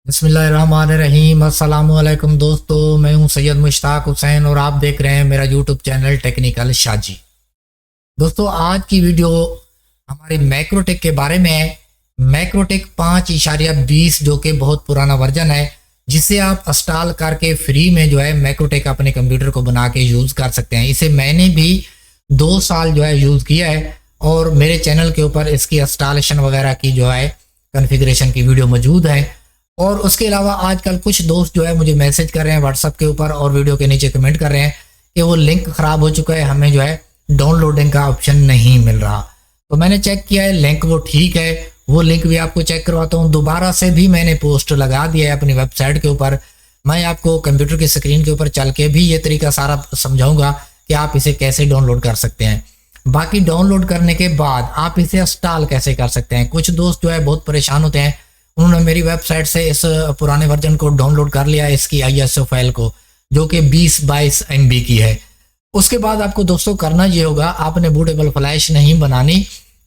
बिस्मिल्लाहिर्रहमानिर्रहीम। अस्सलामुअलैकुम दोस्तों, मैं हूं सैयद मुश्ताक हुसैन और आप देख रहे हैं मेरा यूट्यूब चैनल टेक्निकल शाजी। दोस्तों, आज की वीडियो हमारी मैक्रोटेक के बारे में है। मैक्रोटेक 5.20 जो कि बहुत पुराना वर्जन है, जिसे आप इंस्टॉल करके फ्री में जो है मैक्रोटेक अपने कंप्यूटर को बना के यूज़ कर सकते हैं। इसे मैंने भी 2 साल जो है यूज़ किया है और मेरे चैनल के ऊपर इसकी इंस्टॉलेशन वगैरह की जो है कॉन्फ़िगरेशन की वीडियो मौजूद है। और उसके अलावा आजकल कुछ दोस्त जो है मुझे मैसेज कर रहे हैं व्हाट्सएप के ऊपर और वीडियो के नीचे कमेंट कर रहे हैं कि वो लिंक ख़राब हो चुका है, हमें जो है डाउनलोडिंग का ऑप्शन नहीं मिल रहा। तो मैंने चेक किया है, लिंक वो ठीक है, वो लिंक भी आपको चेक करवाता हूँ। दोबारा से भी मैंने पोस्ट लगा दिया है अपनी वेबसाइट के ऊपर। मैं आपको कंप्यूटर की स्क्रीन के ऊपर चल के भी ये तरीका सारा समझाऊंगा कि आप इसे कैसे डाउनलोड कर सकते हैं। बाकी डाउनलोड करने के बाद आप इसे इंस्टॉल कैसे कर सकते हैं। कुछ दोस्त जो है बहुत परेशान होते हैं, उन्होंने मेरी वेबसाइट से इस पुराने वर्जन को डाउनलोड कर लिया, इसकी ISO फाइल को, जो कि 20-22 MB की है। उसके बाद आपको दोस्तों करना ये होगा, आपने बूटेबल फ्लैश नहीं बनानी।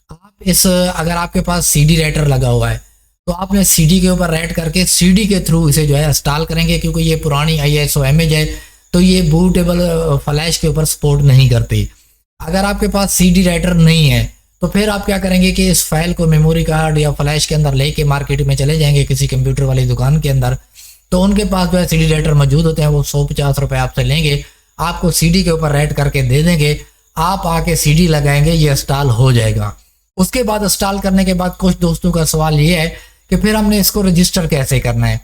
आप अगर आपके पास CD राइटर लगा हुआ है तो आपने CD के ऊपर राइट करके CD के थ्रू इसे जो है इंस्टॉल करेंगे, क्योंकि ये पुरानी ISO इमेज है तो ये बूटेबल फ्लैश के ऊपर सपोर्ट नहीं करती। अगर आपके पास CD राइटर नहीं है तो फिर आप क्या करेंगे कि इस फाइल को मेमोरी कार्ड या फ्लैश के अंदर लेके मार्केट में चले जाएंगे किसी कंप्यूटर वाली दुकान के अंदर। तो उनके पास जो है CD राइटर मौजूद होते हैं, वो 150 रुपये आपसे लेंगे, आपको CD के ऊपर राइट करके दे देंगे, आप आके CD लगाएंगे, ये इंस्टॉल हो जाएगा। उसके बाद इंस्टॉल करने के बाद कुछ दोस्तों का सवाल ये है कि फिर हमने इसको रजिस्टर कैसे करना है।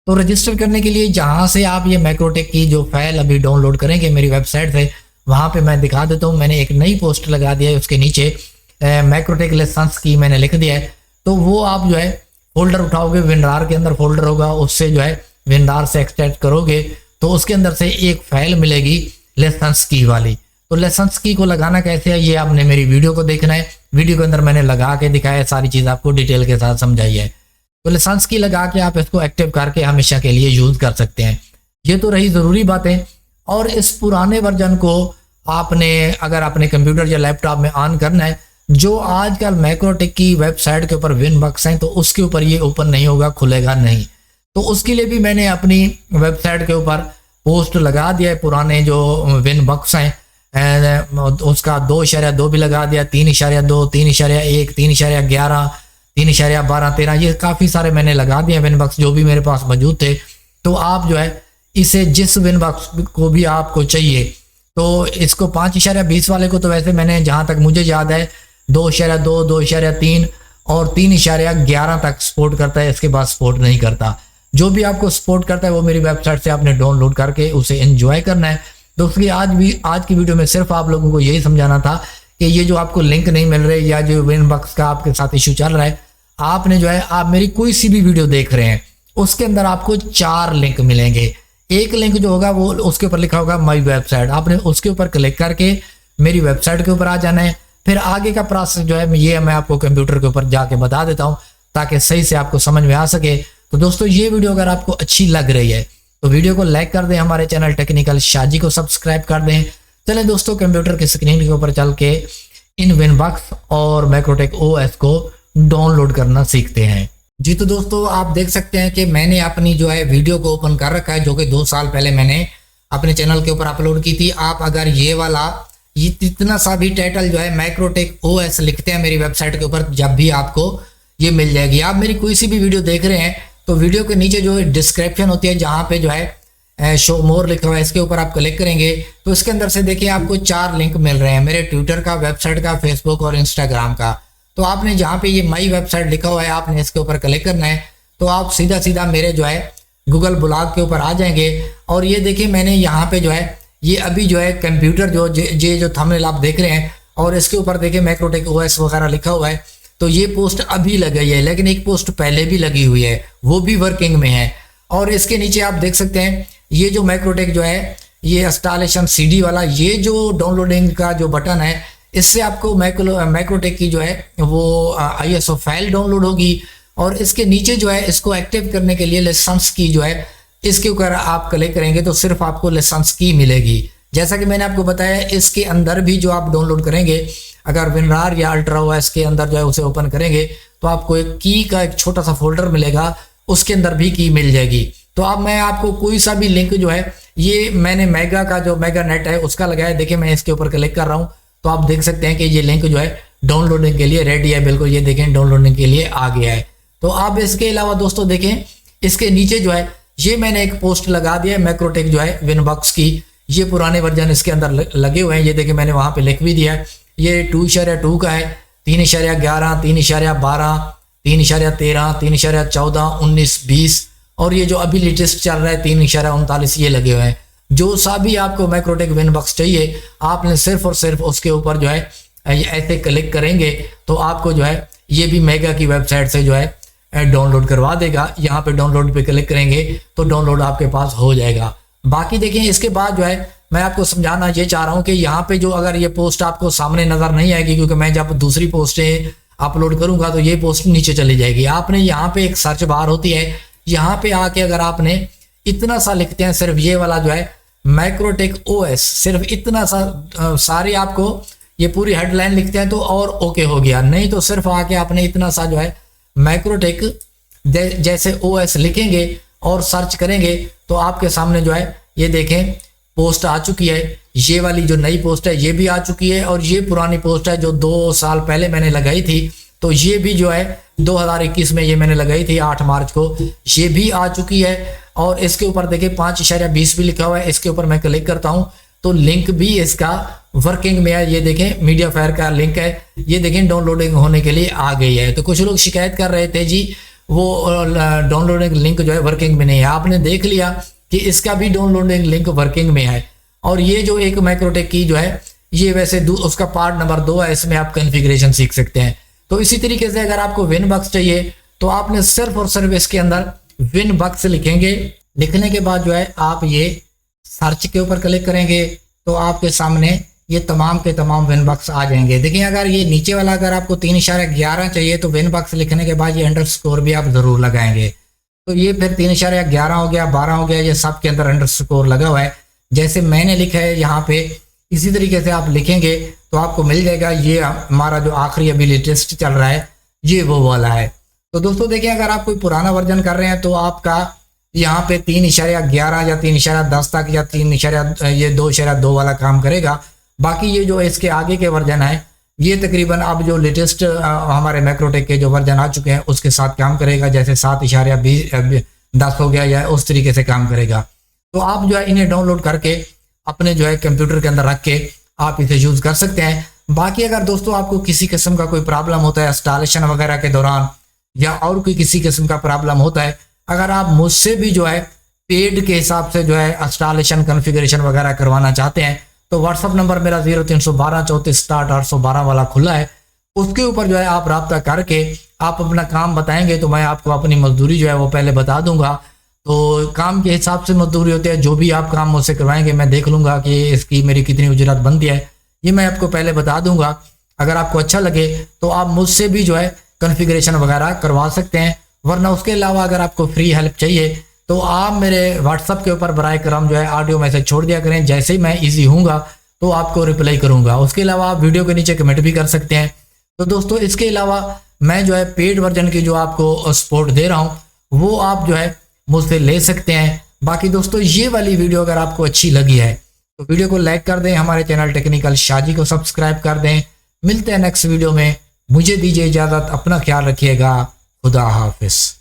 तो रजिस्टर करने के लिए जहाँ से आप ये मैक्रोटेक की जो फाइल अभी डाउनलोड करेंगे मेरी वेबसाइट से, वहाँ पर मैं दिखा देता हूँ। मैंने एक नई पोस्ट लगा दिया है, उसके नीचे मैक्रोटेक लेसन्स की मैंने लिख दिया है। तो वो आप जो है फोल्डर उठाओगे, विनरार के अंदर फोल्डर होगा, उससे जो है विनरार से एक्सट्रैक्ट करोगे तो उसके अंदर से एक फाइल मिलेगी लेसन्स की वाली। तो लेसन्स की को लगाना कैसे है, ये आपने मेरी वीडियो को देखना है। वीडियो के अंदर मैंने लगा के दिखाया है, सारी चीज़ आपको डिटेल के साथ समझाई है। तो लेसन्स की लगा के आप इसको एक्टिव करके हमेशा के लिए यूज़ कर सकते हैं। ये तो रही ज़रूरी बातें। और इस पुराने वर्जन को आपने अगर अपने कंप्यूटर या लैपटॉप में ऑन करना है, जो आजकल मैक्रोटेक की वेबसाइट के ऊपर विनबक्स हैं तो उसके ऊपर ये ओपन नहीं होगा, खुलेगा नहीं। तो उसके लिए भी मैंने अपनी वेबसाइट के ऊपर पोस्ट लगा दिया है। पुराने जो विनबक्स हैं उसका 2.2 भी लगा दिया, 3.2, 3.1, 3.11, 3.12, 13, ये काफ़ी सारे मैंने लगा दिए विनबक्स जो भी मेरे पास मौजूद थे। तो आप जो है इसे जिस विनबक्स को भी आपको चाहिए, तो इसको 5.20 वाले को तो वैसे मैंने जहाँ तक मुझे याद है 2.2, 2.3 और 3.11 तक सपोर्ट करता है, इसके बाद सपोर्ट नहीं करता। जो भी आपको सपोर्ट करता है वो मेरी वेबसाइट से आपने डाउनलोड करके उसे एंजॉय करना है। दोस्तों, आज की वीडियो में सिर्फ आप लोगों को यही समझाना था कि ये जो आपको लिंक नहीं मिल रहे या जो विनबक्स का आपके साथ इशू चल रहा है, आपने जो है आप मेरी कोई सी भी वीडियो देख रहे हैं उसके अंदर आपको 4 लिंक मिलेंगे। एक लिंक जो होगा वो उसके ऊपर लिखा होगा माई वेबसाइट, आपने उसके ऊपर क्लिक करके मेरी वेबसाइट के ऊपर आ जाना है। फिर आगे का प्रोसेस जो है ये मैं आपको कंप्यूटर के ऊपर जाके बता देता हूँ ताकि सही से आपको समझ में आ सके। तो दोस्तों, ये वीडियो अगर आपको अच्छी लग रही है तो वीडियो को लाइक कर दें, हमारे चैनल टेक्निकल शाजी को सब्सक्राइब कर दें। चलें दोस्तों, कंप्यूटर की स्क्रीन के ऊपर चल के इन विनबक्स और मैक्रोटेक OS को डाउनलोड करना सीखते हैं। जी तो दोस्तों, आप देख सकते हैं कि मैंने अपनी जो है वीडियो को ओपन कर रखा है, जो कि 2 साल पहले मैंने अपने चैनल के ऊपर अपलोड की थी। आप अगर ये इतना सा भी टाइटल जो है मैक्रोटेक OS लिखते हैं मेरी वेबसाइट के ऊपर, जब भी आपको ये मिल जाएगी। आप मेरी कोई सी भी वीडियो देख रहे हैं तो वीडियो के नीचे जो डिस्क्रिप्शन होती है, जहाँ पे जो है शो मोर लिखा हुआ है, इसके ऊपर आप क्लिक करेंगे तो इसके अंदर से देखिए आपको 4 लिंक मिल रहे हैं, मेरे ट्विटर का, वेबसाइट का, फेसबुक और इंस्टाग्राम का। तो आपने जहाँ पे ये माई वेबसाइट लिखा हुआ है आपने इसके ऊपर क्लिक करना है, तो आप सीधा मेरे जो है गूगल ब्लॉग के ऊपर आ जाएंगे। और ये देखिए मैंने यहाँ पे जो है ये अभी जो है कंप्यूटर जो थंबनेल आप देख रहे हैं और इसके ऊपर देखिए मैक्रोटेक OS वगैरह लिखा हुआ है। तो ये पोस्ट अभी लगी है, लेकिन एक पोस्ट पहले भी लगी हुई है, वो भी वर्किंग में है। और इसके नीचे आप देख सकते हैं ये जो मैक्रोटेक जो है ये इंस्टॉलेशन CD वाला, ये जो डाउनलोडिंग का जो बटन है, इससे आपको मैक्रोटेक की जो है वो ISO फाइल डाउनलोड होगी। और इसके नीचे जो है इसको एक्टिव करने के लिए लेसन्स की जो है इसके ऊपर आप क्लिक करेंगे तो सिर्फ आपको लेसन्स की मिलेगी। जैसा कि मैंने आपको बताया, इसके अंदर भी जो आप डाउनलोड करेंगे, अगर विनरार या अल्ट्रा OS के अंदर जो है उसे ओपन करेंगे तो आपको एक की का एक छोटा सा फोल्डर मिलेगा, उसके अंदर भी की मिल जाएगी। तो अब मैं आपको कोई सा भी लिंक जो है, ये मैंने मेगा का जो मेगा नेट है उसका लगाया। देखिए मैं इसके ऊपर क्लिक कर रहा हूँ तो आप देख सकते हैं कि ये लिंक जो है डाउनलोडिंग के लिए रेडी है। बिल्कुल ये देखें डाउनलोडिंग के लिए आ गया है। तो आप इसके अलावा दोस्तों देखें इसके नीचे जो है ये मैंने एक पोस्ट लगा दिया है मैक्रोटेक जो है विनबॉक्स की। ये पुराने वर्जन इसके अंदर लगे हुए हैं। ये देखिए मैंने वहां पे लिख भी दिया है। ये 2.2 का है, 3.11, 3.12, 3.13, 3.14, 19, 20 और ये जो अभी लेटेस्ट चल रहा है 3.39 ये लगे हुए हैं। जो सा भी आपको मैक्रोटेक विनबॉक्स चाहिए आपने सिर्फ और सिर्फ उसके ऊपर जो है ऐसे क्लिक करेंगे तो आपको जो है ये भी मेगा की वेबसाइट से जो है डाउनलोड करवा देगा। यहाँ पे डाउनलोड पे क्लिक करेंगे तो डाउनलोड आपके पास हो जाएगा। बाकी देखिए इसके बाद जो है मैं आपको समझाना ये चाह रहा हूँ कि यहाँ पे जो अगर ये पोस्ट आपको सामने नजर नहीं आएगी, क्योंकि मैं जब दूसरी पोस्टें अपलोड करूंगा तो ये पोस्ट नीचे चली जाएगी। आपने यहाँ पे एक सर्च बार होती है, यहाँ पे आके अगर आपने इतना सा लिखते हैं सिर्फ ये वाला जो है मैक्रोटेक OS, सिर्फ इतना सा सारी आपको ये पूरी हेडलाइन लिखते हैं तो और ओके हो गया। नहीं तो सिर्फ आके आपने इतना सा जो है मैक्रोटेक जैसे OS लिखेंगे और सर्च करेंगे तो आपके सामने जो है ये देखें पोस्ट आ चुकी है। ये वाली जो नई पोस्ट है ये भी आ चुकी है और ये पुरानी पोस्ट है जो 2 साल पहले मैंने लगाई थी। तो ये भी जो है 2021 में ये मैंने लगाई थी 8 मार्च को, ये भी आ चुकी है। और इसके ऊपर देखिए 5.20 भी लिखा हुआ है। इसके ऊपर मैं क्लिक करता हूँ तो लिंक भी इसका वर्किंग में है। ये देखें मीडिया फायर का लिंक है, ये देखें डाउनलोडिंग होने के लिए आ गई है। तो कुछ लोग शिकायत कर रहे थे जी वो डाउनलोडिंग लिंक जो है वर्किंग में नहीं है। आपने देख लिया कि इसका भी डाउनलोडिंग लिंक वर्किंग में है। और ये जो एक मैक्रोटेक की जो है ये वैसे उसका पार्ट नंबर 2 है, इसमें आप कॉन्फ़िगरेशन सीख सकते हैं। तो इसी तरीके से अगर आपको विनबॉक्स चाहिए तो आपने सिर्फ और सिर्फ इसके अंदर विनबॉक्स लिखेंगे। लिखने के बाद जो है आप ये सर्च के ऊपर क्लिक करेंगे तो आपके सामने ये तमाम के तमाम विनबॉक्स आ जाएंगे। देखिए अगर ये नीचे वाला अगर आपको 3.11 चाहिए तो विनबॉक्स लिखने के बाद ये अंडरस्कोर भी आप जरूर लगाएंगे। तो ये फिर 3.11 हो गया, 12 हो गया, ये सब के अंदर अंडरस्कोर लगा हुआ है। जैसे मैंने लिखा है यहाँ पे इसी तरीके से आप लिखेंगे तो आपको मिल जाएगा। ये हमारा जो आखिरी अभी लेटेस्ट चल रहा है ये वो वाला है। तो दोस्तों देखिए अगर आप कोई पुराना वर्जन कर रहे हैं तो आपका यहाँ पे 3.11 या 3.10 तक या 2.2 वाला काम करेगा। बाकी ये जो इसके आगे के वर्जन है ये तकरीबन अब जो लेटेस्ट हमारे मैक्रोटेक के जो वर्जन आ चुके हैं उसके साथ काम करेगा। जैसे 7.10 हो गया या उस तरीके से काम करेगा। तो आप जो है इन्हें डाउनलोड करके अपने जो है कंप्यूटर के अंदर रख के आप इसे यूज़ कर सकते हैं। बाकी अगर दोस्तों आपको किसी किस्म का कोई प्रॉब्लम होता है इंस्टॉलेशन वगैरह के दौरान या और कोई किसी किस्म का प्रॉब्लम होता है, अगर आप मुझसे भी जो है पेड के हिसाब से जो है इंस्टॉलेशन कॉन्फ़िगरेशन वगैरह करवाना चाहते हैं तो व्हाट्सअप नंबर मेरा 0312 34 60 812 वाला खुला है। उसके ऊपर जो है आप रब्ता करके आप अपना काम बताएंगे तो मैं आपको अपनी मजदूरी जो है वो पहले बता दूंगा। तो काम के हिसाब से मजदूरी होती है, जो भी आप काम मुझसे करवाएंगे मैं देख लूँगा कि इसकी मेरी कितनी उजरत बनती है, ये मैं आपको पहले बता दूंगा। अगर आपको अच्छा लगे तो आप मुझसे भी जो है कॉन्फ़िगरेशन वगैरह करवा सकते हैं। वरना उसके अलावा अगर आपको फ्री हेल्प चाहिए तो आप मेरे व्हाट्सअप के ऊपर बराए करम जो है ऑडियो मैसेज छोड़ दिया करें। जैसे ही मैं इजी हूँगा तो आपको रिप्लाई करूँगा। उसके अलावा आप वीडियो के नीचे कमेंट भी कर सकते हैं। तो दोस्तों इसके अलावा मैं जो है पेड वर्जन की जो आपको सपोर्ट दे रहा हूँ वो आप जो है मुझसे ले सकते हैं। बाकी दोस्तों ये वाली वीडियो अगर आपको अच्छी लगी है तो वीडियो को लाइक कर दें, हमारे चैनल टेक्निकल शाजी को सब्सक्राइब कर दें। मिलते हैं नेक्स्ट वीडियो में, मुझे दीजिए इजाज़त, अपना ख्याल रखिएगा, खुदा हाफिज़।